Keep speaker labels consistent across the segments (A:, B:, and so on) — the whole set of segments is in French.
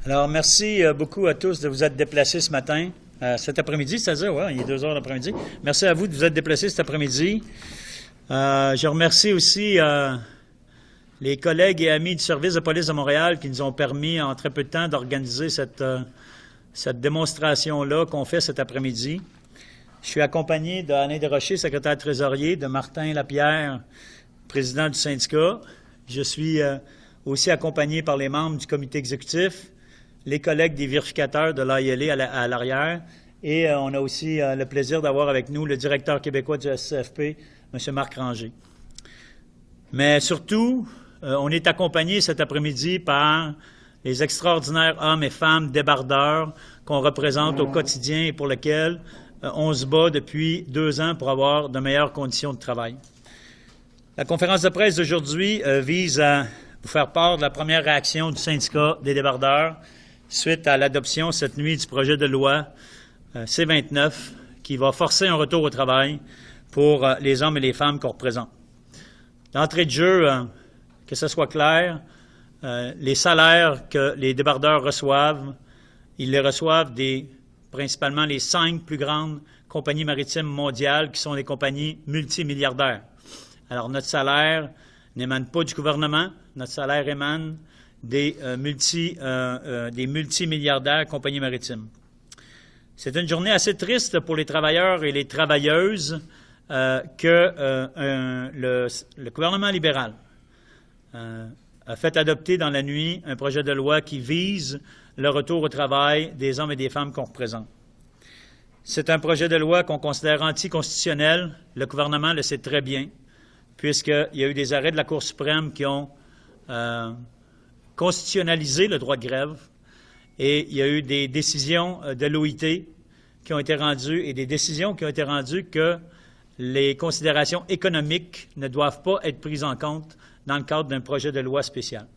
A: Alors, merci beaucoup à tous de vous être déplacés ce matin, cet après-midi, c'est-à-dire, ouais, il est 2 heures l'après-midi. Merci à vous de vous être déplacés cet après-midi. Je remercie aussi les collègues et amis du service de police de Montréal qui nous ont permis, en très peu de temps, d'organiser cette démonstration-là qu'on fait cet après-midi. Je suis accompagné d'Alain Desrochers, secrétaire trésorier, de Martin Lapierre, président du syndicat. Je suis aussi accompagné par les membres du comité exécutif, les collègues des vérificateurs de l'AILE à l'arrière, et on a aussi le plaisir d'avoir avec nous le directeur québécois du SCFP, M. Marc Ranger. Mais surtout, on est accompagné cet après-midi par les extraordinaires hommes et femmes débardeurs qu'on représente au quotidien et pour lesquels on se bat depuis 2 ans pour avoir de meilleures conditions de travail. La conférence de presse d'aujourd'hui vise à vous faire part de la première réaction du syndicat des débardeurs suite à l'adoption cette nuit du projet de loi C-29 qui va forcer un retour au travail pour les hommes et les femmes qu'on représente. D'entrée de jeu, que ce soit clair, les salaires que les débardeurs reçoivent, ils les reçoivent principalement les 5 plus grandes compagnies maritimes mondiales qui sont des compagnies multimilliardaires. Alors, notre salaire n'émane pas du gouvernement, notre salaire émane des multimilliardaires compagnies maritimes. C'est une journée assez triste pour les travailleurs et les travailleuses que le gouvernement libéral a fait adopter dans la nuit un projet de loi qui vise le retour au travail des hommes et des femmes qu'on représente. C'est un projet de loi qu'on considère anticonstitutionnel. Le gouvernement le sait très bien, puisqu'il y a eu des arrêts de la Cour suprême qui ont constitutionnalisé le droit de grève et il y a eu des décisions de l'OIT qui ont été rendues et des décisions qui ont été rendues que les considérations économiques ne doivent pas être prises en compte dans le cadre d'un projet de loi spécial.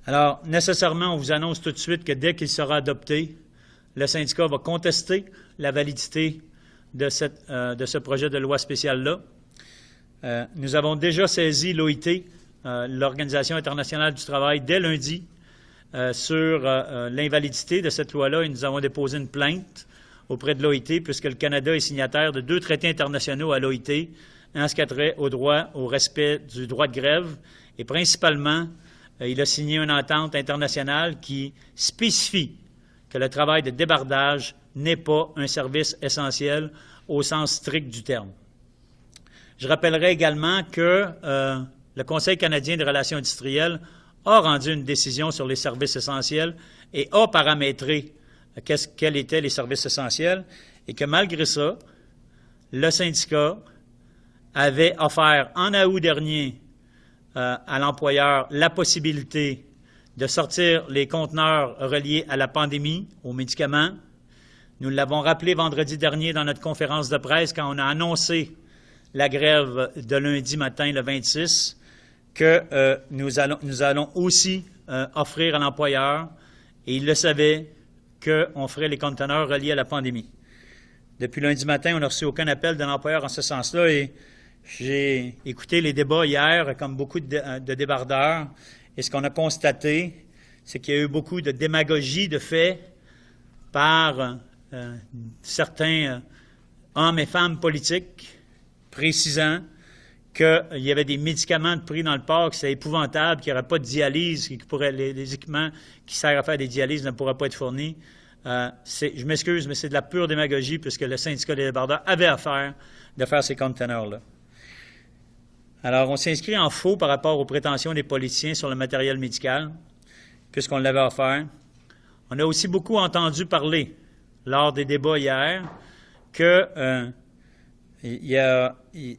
A: Alors, nécessairement, on vous annonce tout de suite que dès qu'il sera adopté, le syndicat va contester la validité de ce projet de loi spécial-là. Nous avons déjà saisi l'OIT, l'Organisation internationale du travail, dès lundi sur l'invalidité de cette loi-là et nous avons déposé une plainte auprès de l'OIT puisque le Canada est signataire de 2 traités internationaux à l'OIT en ce qui a trait au respect du droit de grève et principalement, il a signé une entente internationale qui spécifie que le travail de débardage n'est pas un service essentiel au sens strict du terme. Je rappellerai également que le Conseil canadien des relations industrielles a rendu une décision sur les services essentiels et a paramétré quels étaient les services essentiels et que malgré ça, le syndicat avait offert en août dernier à l'employeur la possibilité de sortir les conteneurs reliés à la pandémie, aux médicaments. Nous l'avons rappelé vendredi dernier dans notre conférence de presse quand on a annoncé la grève de lundi matin, le 26, que nous allons aussi offrir à l'employeur, et il le savait, qu'on ferait les conteneurs reliés à la pandémie. Depuis lundi matin, on n'a reçu aucun appel de l'employeur en ce sens-là, et j'ai écouté les débats hier, comme beaucoup de débardeurs, et ce qu'on a constaté, c'est qu'il y a eu beaucoup de démagogie de fait par certains hommes et femmes politiques, précisant qu'il y avait des médicaments de prix dans le port, que c'est épouvantable, qu'il n'y aurait pas de dialyse, les équipements qui servent à faire des dialyses ne pourraient pas être fournis. Je m'excuse, mais c'est de la pure démagogie puisque le syndicat des débardeurs avait affaire de faire ces conteneurs-là. Alors, on s'inscrit en faux par rapport aux prétentions des politiciens sur le matériel médical, puisqu'on l'avait offert. On a aussi beaucoup entendu parler, lors des débats hier, que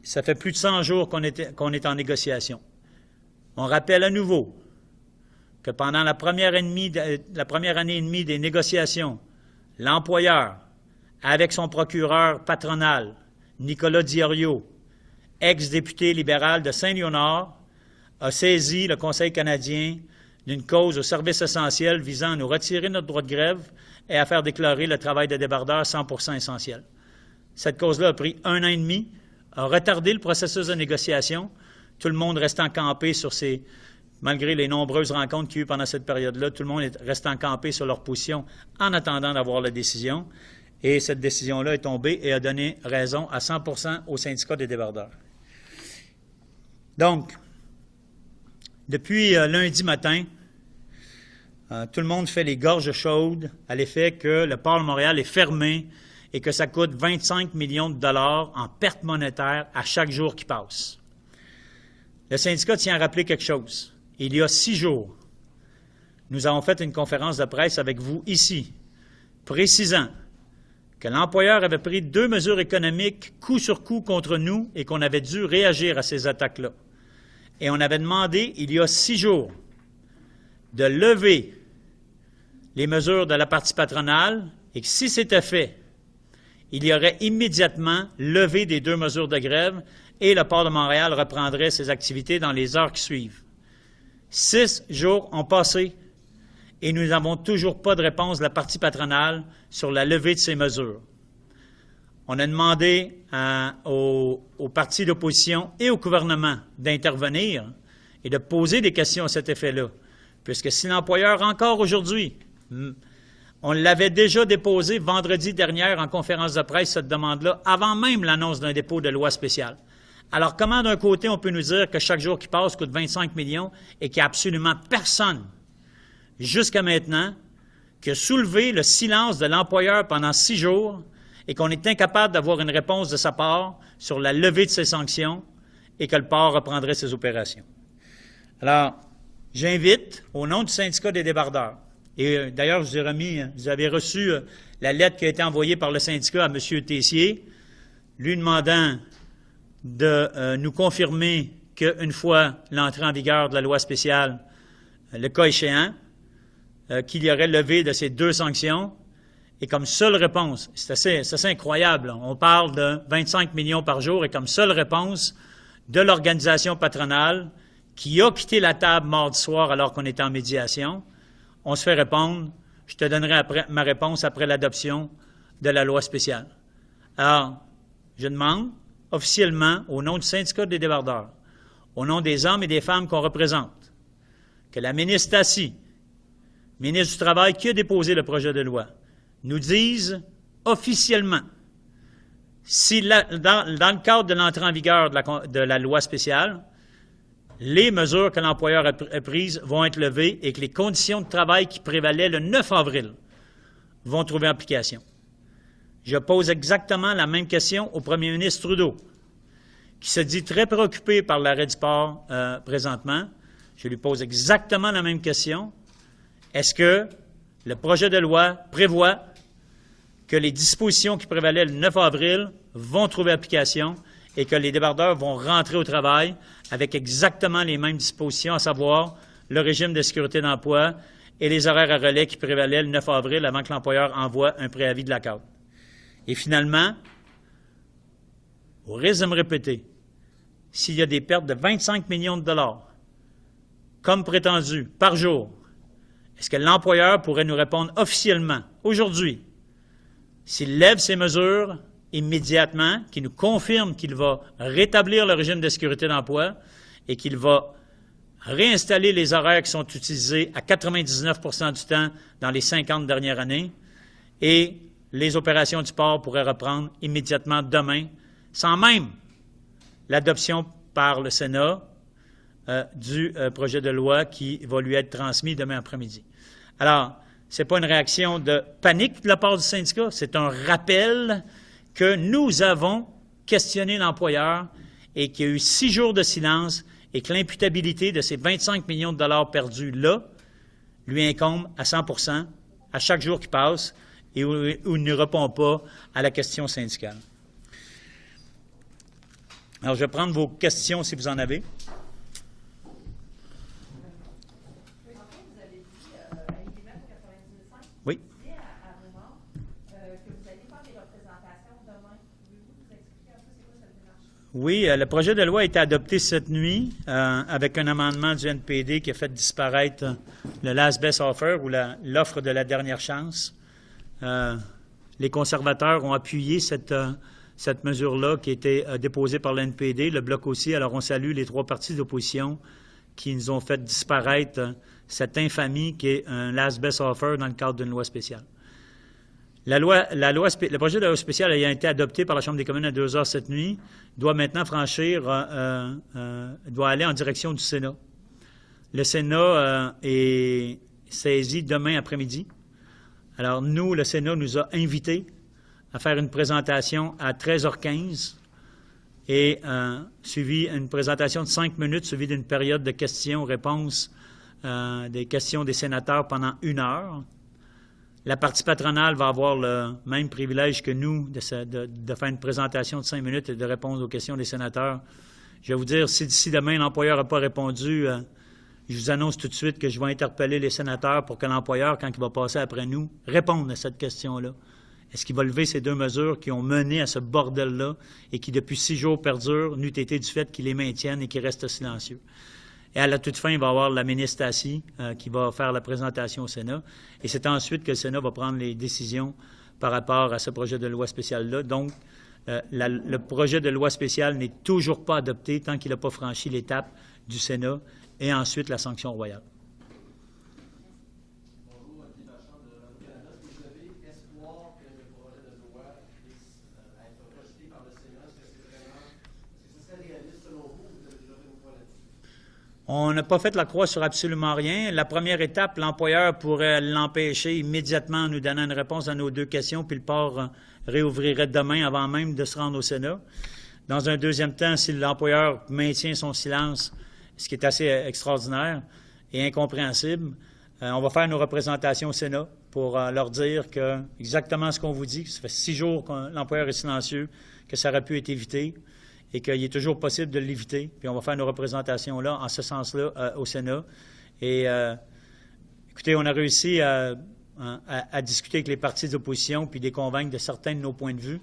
A: ça fait plus de 100 jours qu'on est en négociation. On rappelle à nouveau que pendant la première année et demie des négociations, l'employeur, avec son procureur patronal, Nicolas Diorio, ex-député libéral de Saint-Léonard, a saisi le Conseil canadien d'une cause au service essentiel visant à nous retirer notre droit de grève et à faire déclarer le travail de débardeur 100% essentiel. Cette cause-là a pris 1 an et demi, a retardé le processus de négociation, tout le monde restant campé sur ses malgré les nombreuses rencontres qu'il y a eu pendant cette période-là, tout le monde est resté campé sur leur position en attendant d'avoir la décision. Et cette décision-là est tombée et a donné raison à 100% au syndicat des débardeurs. Donc, depuis lundi matin, tout le monde fait les gorges chaudes à l'effet que le port de Montréal est fermé et que ça coûte 25 millions de dollars en pertes monétaires à chaque jour qui passe. Le syndicat tient à rappeler quelque chose. Il y a 6 jours, nous avons fait une conférence de presse avec vous ici, précisant que l'employeur avait pris 2 mesures économiques coup sur coup contre nous et qu'on avait dû réagir à ces attaques-là. Et on avait demandé, il y a 6 jours, de lever les mesures de la partie patronale et que si c'était fait, il y aurait immédiatement levé des 2 mesures de grève et le port de Montréal reprendrait ses activités dans les heures qui suivent. 6 jours ont passé et nous n'avons toujours pas de réponse de la partie patronale sur la levée de ces mesures. On a demandé aux partis d'opposition et au gouvernement d'intervenir et de poser des questions à cet effet-là, puisque si l'employeur, encore aujourd'hui, on l'avait déjà déposé vendredi dernier en conférence de presse, cette demande-là, avant même l'annonce d'un dépôt de loi spéciale. Alors, comment d'un côté on peut nous dire que chaque jour qui passe coûte 25 millions et qu'il n'y a absolument personne, jusqu'à maintenant, qui a soulevé le silence de l'employeur pendant 6 jours et qu'on est incapable d'avoir une réponse de sa part sur la levée de ces sanctions et que le port reprendrait ses opérations. Alors, j'invite, au nom du syndicat des débardeurs, et d'ailleurs, je vous ai remis, vous avez reçu la lettre qui a été envoyée par le syndicat à M. Tessier, lui demandant de nous confirmer qu'une fois l'entrée en vigueur de la loi spéciale, le cas échéant, qu'il y aurait levé de ces 2 sanctions. Et comme seule réponse, c'est assez incroyable, on parle de 25 millions par jour, et comme seule réponse de l'organisation patronale qui a quitté la table mardi soir alors qu'on était en médiation, on se fait répondre, je te donnerai ma réponse après l'adoption de la loi spéciale. Alors, je demande officiellement, au nom du syndicat des débardeurs, au nom des hommes et des femmes qu'on représente, que la ministre Tassi, ministre du Travail qui a déposé le projet de loi, nous dise officiellement si, dans le cadre de l'entrée en vigueur de la loi spéciale, les mesures que l'employeur a prises vont être levées et que les conditions de travail qui prévalaient le 9 avril vont trouver application. Je pose exactement la même question au premier ministre Trudeau, qui se dit très préoccupé par l'arrêt du port présentement. Je lui pose exactement la même question. Est-ce que le projet de loi prévoit que les dispositions qui prévalaient le 9 avril vont trouver application et que les débardeurs vont rentrer au travail avec exactement les mêmes dispositions, à savoir le régime de sécurité d'emploi et les horaires à relais qui prévalaient le 9 avril avant que l'employeur envoie un préavis de la cadre. Et finalement, au risque de me répéter, s'il y a des pertes de 25 millions de dollars, comme prétendu, par jour, est-ce que l'employeur pourrait nous répondre officiellement, aujourd'hui, s'il lève ces mesures immédiatement, qu'il nous confirme qu'il va rétablir le régime de sécurité d'emploi et qu'il va réinstaller les horaires qui sont utilisés à 99% du temps dans les 50 dernières années et les opérations du port pourraient reprendre immédiatement demain, sans même l'adoption par le Sénat du projet de loi qui va lui être transmis demain après-midi. Alors, ce n'est pas une réaction de panique de la part du syndicat, c'est un rappel que nous avons questionné l'employeur et qu'il y a eu 6 jours de silence et que l'imputabilité de ces 25 millions de dollars perdus-là lui incombe à 100% à chaque jour qui passe et où il ne répond pas à la question syndicale. Alors, je vais prendre vos questions si vous en avez. Oui. Oui, le projet de loi a été adopté cette nuit avec un amendement du NPD qui a fait disparaître le last best offer ou l'offre de la dernière chance. Les conservateurs ont appuyé cette mesure-là qui a été déposée par le NPD, le Bloc aussi. Alors, on salue les 3 partis d'opposition qui nous ont fait disparaître cette infamie qui est un last best offer dans le cadre d'une loi spéciale. Le projet de loi spéciale ayant été adopté par la Chambre des communes à 2 heures cette nuit, doit maintenant doit aller en direction du Sénat. Le Sénat est saisi demain après-midi. Alors, nous, le Sénat nous a invités à faire une présentation à 13h15 et suivi une présentation de 5 minutes, suivie d'une période de questions-réponses, des questions des sénateurs pendant 1 heure. La partie patronale va avoir le même privilège que nous de faire une présentation de 5 minutes et de répondre aux questions des sénateurs. Je vais vous dire, si d'ici demain, l'employeur n'a pas répondu, je vous annonce tout de suite que je vais interpeller les sénateurs pour que l'employeur, quand il va passer après nous, réponde à cette question-là. Est-ce qu'il va lever ces 2 mesures qui ont mené à ce bordel-là et qui, depuis 6 jours, perdurent, n'eût été du fait qu'ils les maintiennent et qu'ils restent silencieux? Et à la toute fin, il va y avoir la ministre Tassi qui va faire la présentation au Sénat. Et c'est ensuite que le Sénat va prendre les décisions par rapport à ce projet de loi spéciale-là. Donc, le projet de loi spéciale n'est toujours pas adopté tant qu'il n'a pas franchi l'étape du Sénat et ensuite la sanction royale.
B: Bonjour, Guy Marchand de Radio-Canada. Est-ce que vous avez espoir que le projet de loi puisse être rejeté par le Sénat? Est-ce que ce serait réaliste selon vous? Vous avez déjà fait une fois là-dessus?
A: On n'a pas fait la croix sur absolument rien. La première étape, l'employeur pourrait l'empêcher immédiatement en nous donnant une réponse à nos 2 questions, puis le port réouvrirait demain avant même de se rendre au Sénat. Dans un deuxième temps, si l'employeur maintient son silence, ce qui est assez extraordinaire et incompréhensible, on va faire nos représentations au Sénat pour leur dire que exactement ce qu'on vous dit, que ça fait 6 jours que l'employeur est silencieux, que ça aurait pu être évité et qu'il est toujours possible de l'éviter. Puis on va faire nos représentations là, en ce sens-là, au Sénat. Et écoutez, on a réussi à discuter avec les partis d'opposition puis de les convaincre de certains de nos points de vue.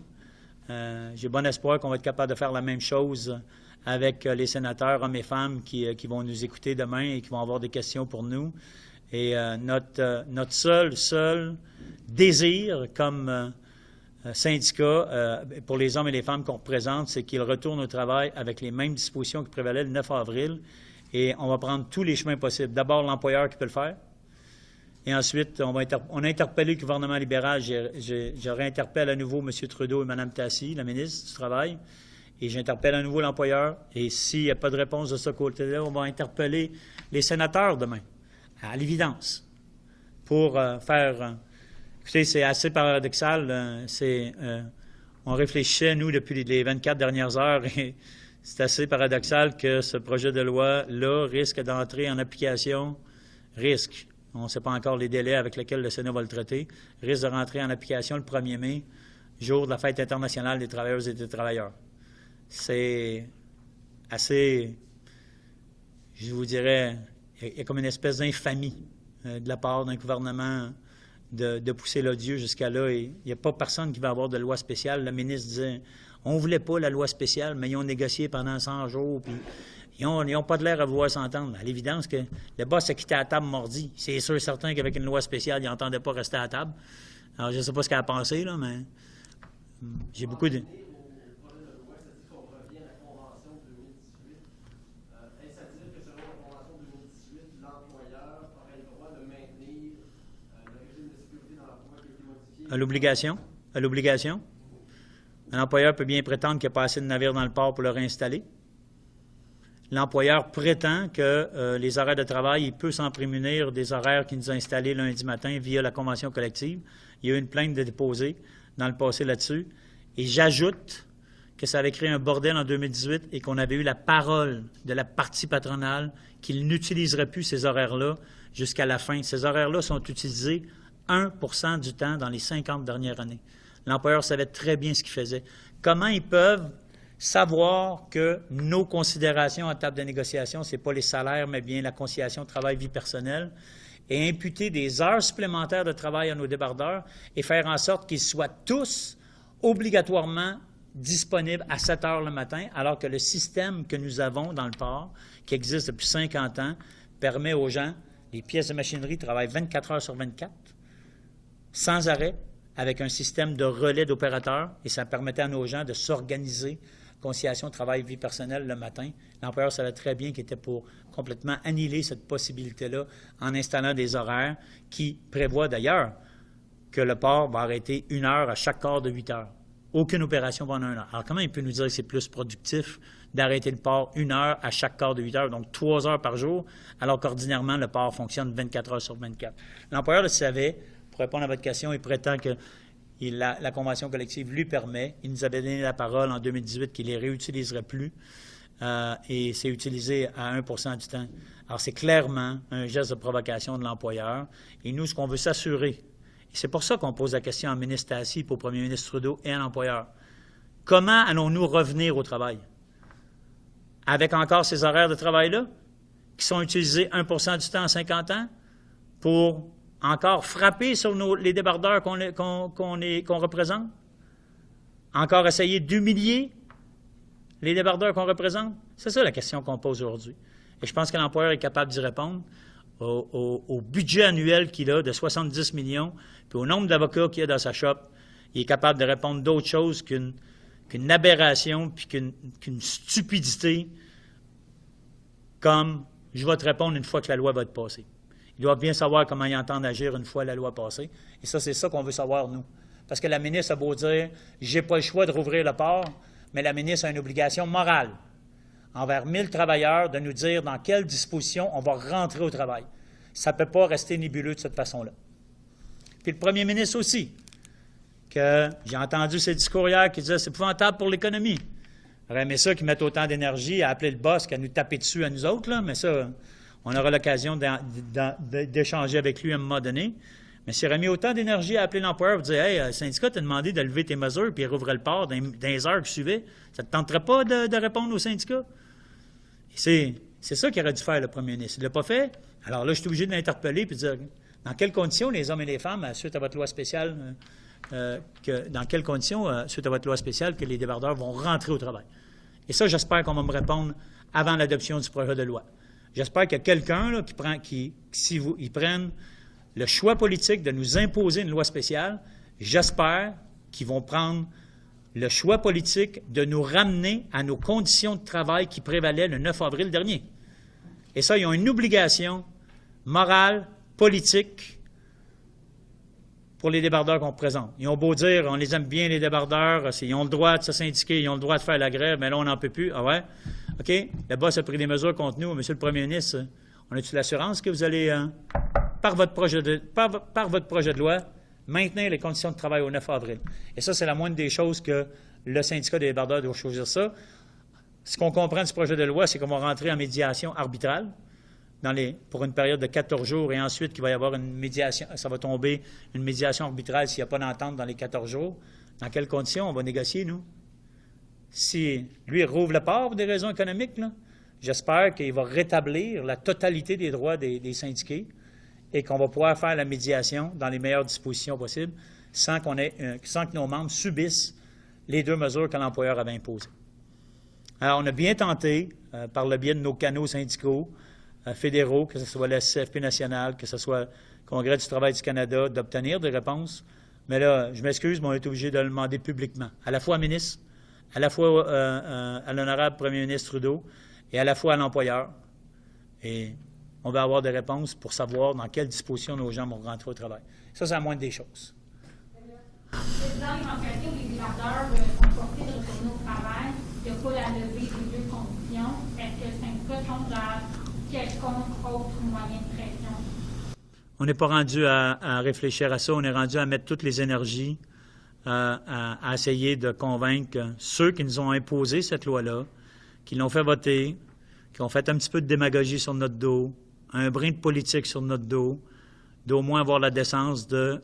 A: J'ai bon espoir qu'on va être capable de faire la même chose avec les sénateurs, hommes et femmes, qui vont nous écouter demain et qui vont avoir des questions pour nous. Et notre seul désir comme syndicat pour les hommes et les femmes qu'on représente, c'est qu'ils retournent au travail avec les mêmes dispositions qui prévalaient le 9 avril. Et on va prendre tous les chemins possibles. D'abord, l'employeur qui peut le faire. Et ensuite, on a interpellé le gouvernement libéral. Je réinterpelle à nouveau M. Trudeau et Mme Tassi, la ministre du Travail. Et j'interpelle à nouveau l'employeur. Et s'il n'y a pas de réponse de ce côté-là, on va interpeller les sénateurs demain, à l'évidence, pour faire... Écoutez, c'est assez paradoxal. On réfléchissait, nous, depuis les 24 dernières heures, et c'est assez paradoxal que ce projet de loi-là risque d'entrer en application, on ne sait pas encore les délais avec lesquels le Sénat va le traiter, risque de rentrer en application le 1er mai, jour de la Fête internationale des travailleuses et des travailleurs. C'est assez, je vous dirais, il y a comme une espèce d'infamie de la part d'un gouvernement de pousser l'odieux jusqu'à là. Et il n'y a pas personne qui va avoir de loi spéciale. Le ministre disait, on ne voulait pas la loi spéciale, mais ils ont négocié pendant 100 jours, puis ils n'ont pas de l'air à vouloir s'entendre. À l'évidence que le boss a quitté la table mardi. C'est sûr et certain qu'avec une loi spéciale, il n'entendait pas rester à la table. Alors, je ne sais pas ce qu'elle a pensé, là, mais j'ai beaucoup de... À l'obligation. L'employeur peut bien prétendre qu'il n'y a pas assez de navires dans le port pour le réinstaller. L'employeur prétend que les horaires de travail, il peut s'en prémunir des horaires qu'il nous a installés lundi matin via la convention collective. Il y a eu une plainte de déposer dans le passé là-dessus. Et j'ajoute que ça avait créé un bordel en 2018 et qu'on avait eu la parole de la partie patronale qu'il n'utiliserait plus ces horaires-là jusqu'à la fin. Ces horaires-là sont utilisés 1% du temps dans les 50 dernières années. L'employeur savait très bien ce qu'il faisait. Comment ils peuvent savoir que nos considérations en table de négociation, ce n'est pas les salaires, mais bien la conciliation travail-vie personnelle, et imputer des heures supplémentaires de travail à nos débardeurs et faire en sorte qu'ils soient tous obligatoirement disponibles à 7 heures le matin, alors que le système que nous avons dans le port, qui existe depuis 50 ans, permet aux gens, les pièces de machinerie travaillent 24 heures sur 24, sans arrêt, avec un système de relais d'opérateurs, et ça permettait à nos gens de s'organiser conciliation travail-vie personnelle le matin. L'employeur savait très bien qu'il était pour complètement annihiler cette possibilité-là en installant des horaires qui prévoient d'ailleurs que le port va arrêter 1 heure à chaque quart de 8 heures. Aucune opération pendant 1 heure. Alors, comment il peut nous dire que c'est plus productif d'arrêter le port 1 heure à chaque quart de 8 heures, donc 3 heures par jour, alors qu'ordinairement, le port fonctionne 24 heures sur 24? L'employeur le savait. Pour répondre à votre question, il prétend que la convention collective lui permet. Il nous avait donné la parole en 2018 qu'il ne les réutiliserait plus. Et c'est utilisé à 1 % du temps. Alors, c'est clairement un geste de provocation de l'employeur. Et nous, ce qu'on veut s'assurer, et c'est pour ça qu'on pose la question au ministre Tassi, au premier ministre Trudeau et à l'employeur. Comment allons-nous revenir au travail? Avec encore ces horaires de travail-là, qui sont utilisés 1 % du temps en 50 ans, pour encore frapper sur les débardeurs qu'on représente? Encore essayer d'humilier les débardeurs qu'on représente? C'est ça la question qu'on pose aujourd'hui. Et je pense que l'employeur est capable d'y répondre au budget annuel qu'il a de 70 millions, puis au nombre d'avocats qu'il y a dans sa shop. Il est capable de répondre d'autre chose qu'une aberration puis qu'une stupidité comme « je vais te répondre une fois que la loi va être passée ». Ils doivent bien savoir comment ils entendent agir une fois la loi passée. Et ça, c'est ça qu'on veut savoir, nous. Parce que la ministre a beau dire « j'ai pas le choix de rouvrir le port », mais la ministre a une obligation morale envers 1000 travailleurs de nous dire dans quelles dispositions on va rentrer au travail. Ça ne peut pas rester nébuleux de cette façon-là. Puis le premier ministre aussi, que j'ai entendu ses discours hier qui disaient « c'est épouvantable pour l'économie ». J'aurais aimé ça qu'ils mettent autant d'énergie à appeler le boss qu'à nous taper dessus à nous autres, là, mais ça, on aura l'occasion d'échanger avec lui à un moment donné. Mais s'il aurait mis autant d'énergie à appeler l'employeur pour dire « Hey, le syndicat t'a demandé de lever tes mesures puis il rouvrait le port dans les heures qui suivaient », ça ne te tenterait pas de répondre au syndicat? C'est ça qu'il aurait dû faire, le premier ministre. Il ne l'a pas fait. Alors là, je suis obligé de l'interpeller et de dire dans quelles conditions les hommes et les femmes, suite à votre loi spéciale, dans quelles conditions, suite à votre loi spéciale, que les débardeurs vont rentrer au travail. Et ça, j'espère qu'on va me répondre avant l'adoption du projet de loi. J'espère qu'il y a quelqu'un là, ils prennent le choix politique de nous imposer une loi spéciale. J'espère qu'ils vont prendre le choix politique de nous ramener à nos conditions de travail qui prévalaient le 9 avril dernier. Et ça, ils ont une obligation morale, politique, pour les débardeurs qu'on représente. Ils ont beau dire, on les aime bien, les débardeurs, ils ont le droit de se syndiquer, ils ont le droit de faire la grève, mais là, on n'en peut plus. Ah ouais? OK? Le boss a pris des mesures contre nous. Monsieur le premier ministre, on a-tu l'assurance que vous allez, par votre projet de loi, maintenir les conditions de travail au 9 avril? Et ça, c'est la moindre des choses que le syndicat des débardeurs doit choisir ça. Ce qu'on comprend de ce projet de loi, c'est qu'on va rentrer en médiation arbitrale pour une période de 14 jours et ensuite qu'il va y avoir une médiation, ça va tomber une médiation arbitrale s'il n'y a pas d'entente dans les 14 jours. Dans quelles conditions on va négocier, nous? Si lui rouvre le port pour des raisons économiques, là, j'espère qu'il va rétablir la totalité des droits des syndiqués et qu'on va pouvoir faire la médiation dans les meilleures dispositions possibles sans que nos membres subissent les 2 mesures que l'employeur avait imposées. Alors, on a bien tenté, par le biais de nos canaux syndicaux, fédéraux, que ce soit la CFP nationale, que ce soit le Congrès du travail du Canada, d'obtenir des réponses. Mais là, je m'excuse, mais on est obligé de le demander publiquement, à la fois au ministre, à la fois à l'honorable premier ministre Trudeau et à la fois à l'employeur. Et on va avoir des réponses pour savoir dans quelles dispositions nos gens vont rentrer au travail. Ça, c'est la moindre des choses.
C: Dans l'éventualité où les débardeurs sont forcés de retourner au travail, il n'y a pas la levée des 2 conditions, est-ce que le syndicat tombe dans quelconque autre moyen de pression?
A: On n'est pas rendu à réfléchir à ça. On est rendu à mettre toutes les énergies à essayer de convaincre ceux qui nous ont imposé cette loi-là, qui l'ont fait voter, qui ont fait un petit peu de démagogie sur notre dos, un brin de politique sur notre dos, d'au moins avoir la décence de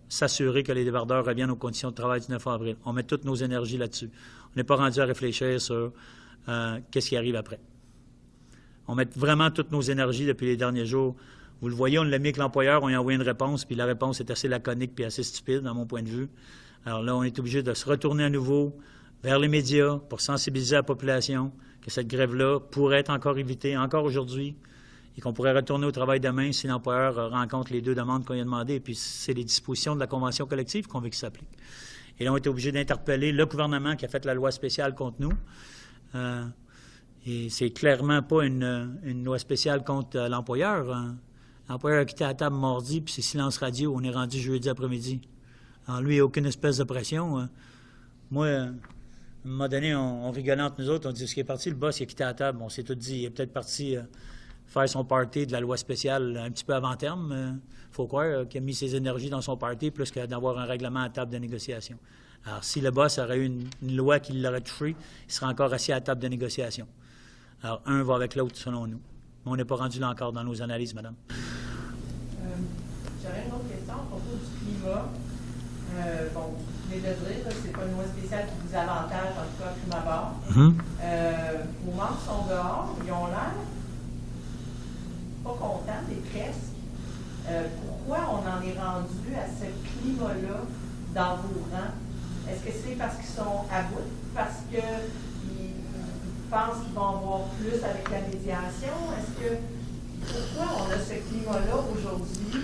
A: s'assurer que les débardeurs reviennent aux conditions de travail du 9 avril. On met toutes nos énergies là-dessus. On n'est pas rendu à réfléchir sur qu'est-ce qui arrive après. On met vraiment toutes nos énergies depuis les derniers jours. Vous le voyez, on l'a mis avec l'employeur, on lui a envoyé une réponse, puis la réponse est assez laconique puis assez stupide, dans mon point de vue. Alors là, on est obligé de se retourner à nouveau vers les médias pour sensibiliser la population que cette grève-là pourrait être encore évitée, encore aujourd'hui, et qu'on pourrait retourner au travail demain si l'employeur rencontre les 2 demandes qu'on lui a demandées. Et puis, c'est les dispositions de la convention collective qu'on veut qu'ils s'appliquent. Et là, on était obligé d'interpeller le gouvernement qui a fait la loi spéciale contre nous. Et c'est clairement pas une loi spéciale contre l'employeur. L'employeur a quitté la table mardi, puis c'est silence radio. On est rendu jeudi après-midi. Alors, lui, il n'y a aucune espèce de pression. Moi, à un moment donné, on rigolait entre nous autres. On dit, ce qui est parti, le boss, il a quitté la table. On s'est tous dit, il est peut-être parti faire son party de la loi spéciale un petit peu avant terme. Faut croire qu'il a mis ses énergies dans son party plus que d'avoir un règlement à table de négociation. Alors, si le boss aurait eu une loi qui l'aurait touché, il serait encore assis à la table de négociation. Alors, un va avec l'autre, selon nous. Mais on n'est pas rendu là encore dans nos analyses, madame.
D: J'aurais une autre question à propos du climat. Bon, vous venez de le dire, c'est pas une loi spéciale qui vous avantage, en tout cas, prime abord. Vos membres sont dehors, ils ont l'air pas contents, mais presque. Pourquoi on en est rendu à ce climat-là dans vos rangs? Est-ce que c'est parce qu'ils sont à bout? Parce qu'ils pensent qu'ils vont avoir plus avec la médiation? Pourquoi on a ce climat-là aujourd'hui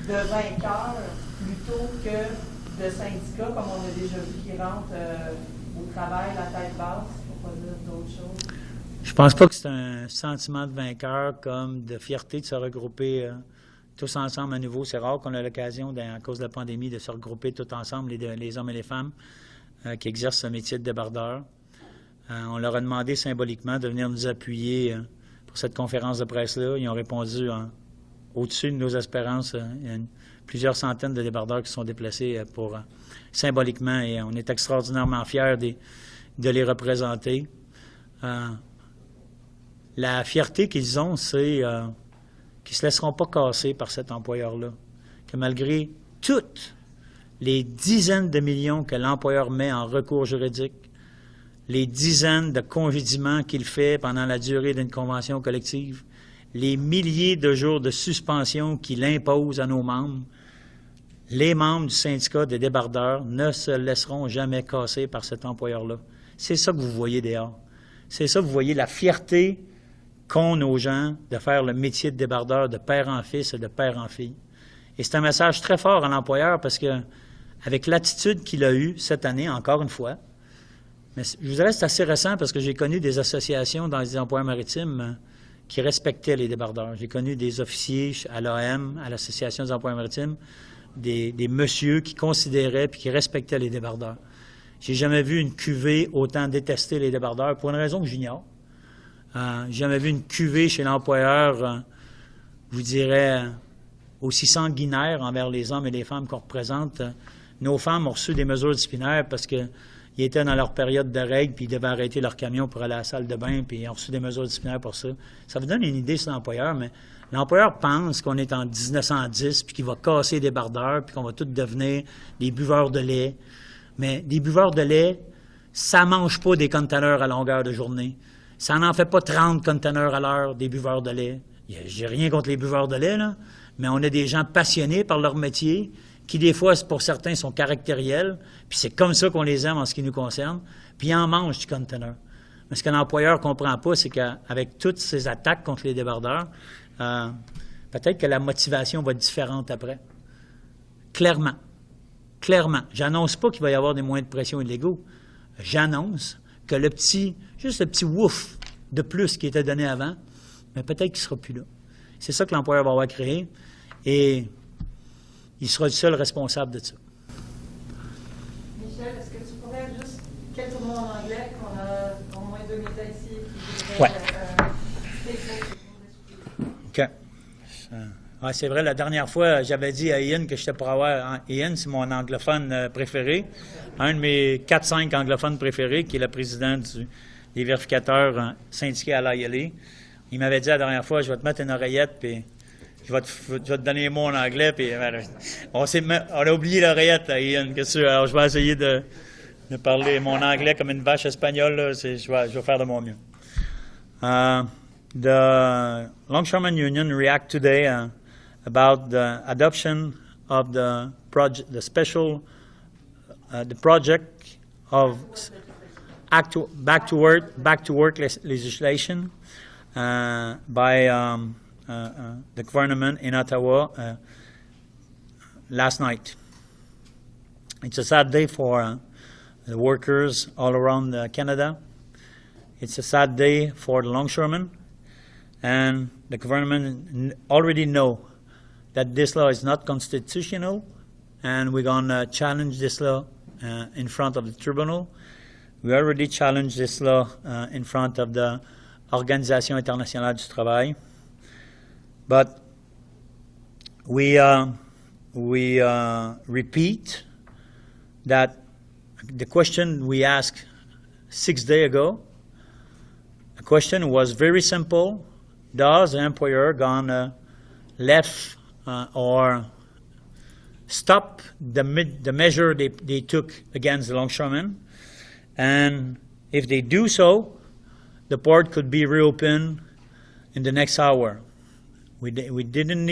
D: de vainqueurs plutôt que de syndicats, comme on a déjà vu, qui rentrent au travail la tête basse, pour pas dire d'autres choses?
A: Je pense pas que c'est un sentiment de vainqueur comme de fierté de se regrouper tous ensemble à nouveau. C'est rare qu'on ait l'occasion, à cause de la pandémie, de se regrouper tous ensemble, les hommes et les femmes qui exercent ce métier de débardeur. On leur a demandé symboliquement de venir nous appuyer pour cette conférence de presse-là. Ils ont répondu au-dessus de nos espérances. Il y a plusieurs centaines de débardeurs qui sont déplacés symboliquement, et on est extraordinairement fiers de les représenter. La fierté qu'ils ont, c'est qu'ils ne se laisseront pas casser par cet employeur-là. Que malgré toutes les dizaines de millions que l'employeur met en recours juridique, les dizaines de congédiements qu'il fait pendant la durée d'une convention collective, les milliers de jours de suspension qu'il impose à nos membres, les membres du syndicat des débardeurs ne se laisseront jamais casser par cet employeur-là. C'est ça que vous voyez dehors. C'est ça que vous voyez, la fierté qu'ont nos gens de faire le métier de débardeur de père en fils et de père en fille. Et c'est un message très fort à l'employeur parce que, avec l'attitude qu'il a eue cette année, encore une fois, mais je vous dirais que c'est assez récent parce que j'ai connu des associations dans les emplois maritimes qui respectaient les débardeurs. J'ai connu des officiers à l'AM, à l'Association des emplois maritimes, des messieurs qui considéraient et qui respectaient les débardeurs. J'ai jamais vu une cuvée autant détester les débardeurs pour une raison que j'ignore. J'ai jamais vu une cuvée chez l'employeur, je vous dirais, aussi sanguinaire envers les hommes et les femmes qu'on représente. Nos femmes ont reçu des mesures disciplinaires parce qu'ils étaient dans leur période de règles, puis ils devaient arrêter leur camion pour aller à la salle de bain, puis ils ont reçu des mesures disciplinaires pour ça. Ça vous donne une idée sur l'employeur, mais l'employeur pense qu'on est en 1910, puis qu'il va casser les débardeurs, puis qu'on va tous devenir des buveurs de lait. Mais des buveurs de lait, ça mange pas des conteneurs à longueur de journée. Ça n'en fait pas 30 conteneurs à l'heure, des buveurs de lait. J'ai rien contre les buveurs de lait, là, mais on a des gens passionnés par leur métier, qui des fois, pour certains, sont caractériels, puis c'est comme ça qu'on les aime en ce qui nous concerne, puis ils en mangent du conteneur. Mais ce que l'employeur ne comprend pas, c'est qu'avec toutes ces attaques contre les débardeurs, peut-être que la motivation va être différente après. Clairement. Clairement. J'annonce pas qu'il va y avoir des moyens de pression illégaux. J'annonce que juste le petit ouf de plus qui était donné avant, mais peut-être qu'il ne sera plus là. C'est ça que l'employeur va avoir créé, et il sera le seul responsable de ça.
D: Michel, est-ce que tu pourrais juste quelques mots en anglais, qu'on a au moins 2 médias ici qui
A: Ouais. OK. Ouais, c'est vrai, la dernière fois, j'avais dit à Ian que j'étais pour avoir... Ian, c'est mon anglophone préféré, un de mes 4-5 anglophones préférés, qui est le président des vérificateurs syndiqués à l'ILA. Il m'avait dit la dernière fois, je vais te mettre une oreillette, puis je vais te donner les mots en anglais, puis on a oublié l'oreillette, là, Ian. Alors, je vais essayer de parler mon anglais comme une vache espagnole, là, je vais faire de mon mieux. The Longshoremen Union react today about the adoption of the project, the project of back to work legislation by the government in Ottawa last night. It's a sad day for the workers all around Canada. It's a sad day for the longshoremen, and the government already know that this law is not constitutional, and we're going to challenge this law in front of the tribunal. We already challenged this law in front of the Organisation Internationale du Travail, but we repeat that the question we asked 6 days ago, the question was very simple. Does the employer gonna left or stop the measure they took against the longshoremen? And if they do so, the port could be reopened in the next hour. It didn't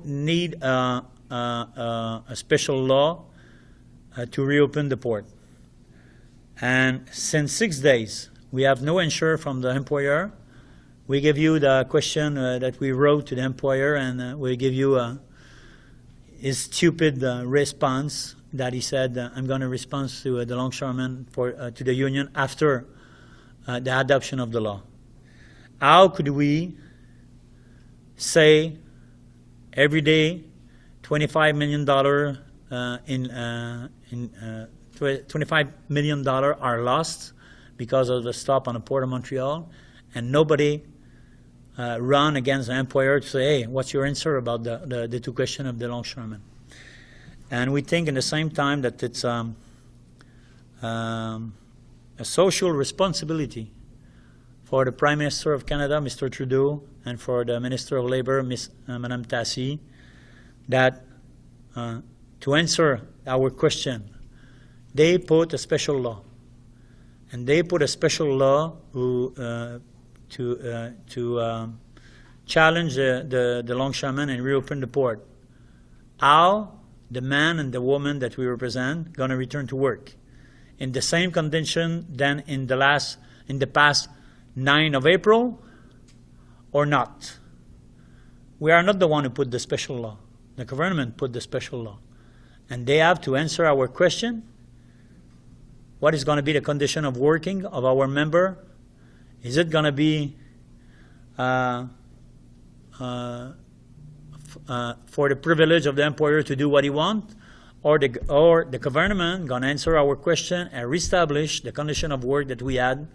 A: need a special law to reopen the port. And since 6 days, we have no answer from the employer. We give you the question that we wrote to the employer, and we give you his stupid response that he said, I'm going to respond to the longshoremen to the union after the adoption of the law. How could we say every day $25 million $25 million are lost because of the stop on the Port of Montreal, and nobody run against the employer to say, hey, what's your answer about the two questions of the longshoremen? And we think in the same time that it's a social responsibility for the Prime Minister of Canada, Mr. Trudeau, and for the Minister of Labour, Madame Tassi, that to answer our question, they put a special law. And they put a special law to challenge the longshoremen and reopen the port. How the man and the woman that we represent going to return to work in the same condition than in the past 9 of April or not? We are not the one who put the special law. The government put the special law. And they have to answer our question. What is going to be the condition of working of our member? Is it going to be for the privilege of the employer to do what he wants, or the government going to answer our question and reestablish the condition of work that we had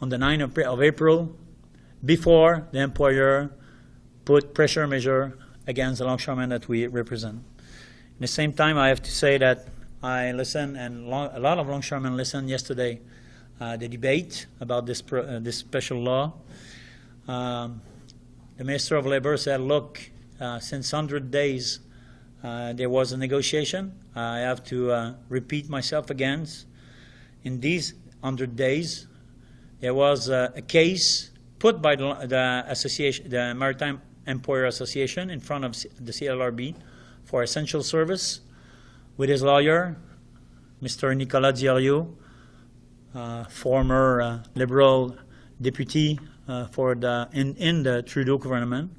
A: on the 9th of April before the employer put pressure measure against the longshoremen that we represent? At the same time, I have to say that I listened, and a lot of longshoremen listened yesterday, the debate about this special law. The Minister of Labour said, look, since 100 days there was a negotiation. I have to repeat myself again. In these 100 days, there was a case put by the association, the Maritime Employer Association, in front of the CLRB for essential service, with his lawyer, Mr. Nicolas Diario, former Liberal deputy in the Trudeau government,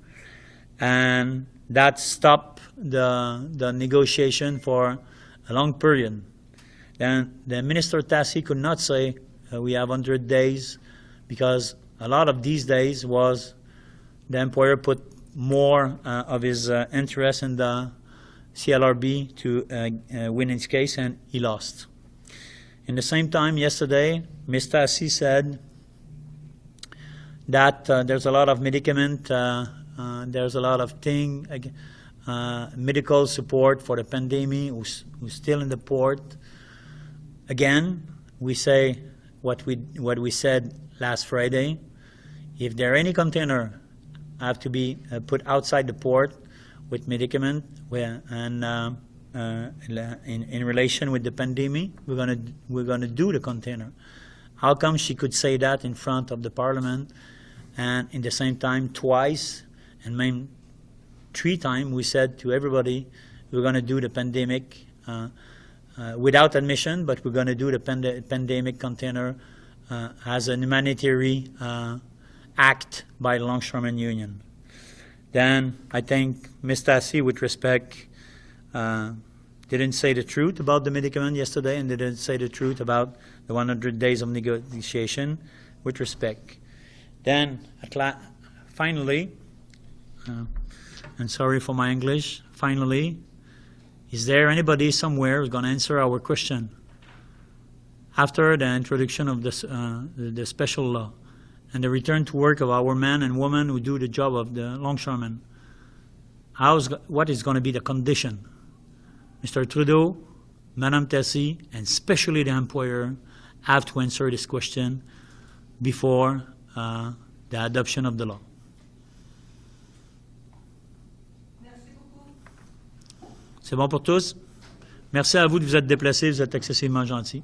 A: and that stopped the negotiation for a long period. Then the Minister Tassi could not say we have 100 days, because a lot of these days was the employer put more of his interest in the CLRB to win his case, and he lost. In the same time, yesterday, Ms. Tassi said that there's a lot of medicament, there's a lot of medical support for the pandemic who's still in the port. Again, we say what we said last Friday. If there are any container have to be put outside the port with medicament and in relation with the pandemic, we're gonna do the container. How come she could say that in front of the Parliament, and in the same time twice, and maybe 3 times we said to everybody we're going to do the pandemic without admission, but we're going to do the pandemic container as a humanitarian act by the Longshoremen Union. Then I think Ms. Tassi, with respect, didn't say the truth about the medicament yesterday, and didn't say the truth about the 100 days of negotiation, with respect. Then, finally, and sorry for my English, finally, is there anybody somewhere who's going to answer our question after the introduction of this, the special law and the return to work of our men and women who do the job of the longshoremen? What is going to be the condition? Mr. Trudeau, Madame Tassi, and especially the employer have to answer this question before the adoption of the law. C'est bon pour tous? Merci à vous de vous être déplacés, vous êtes excessivement gentils.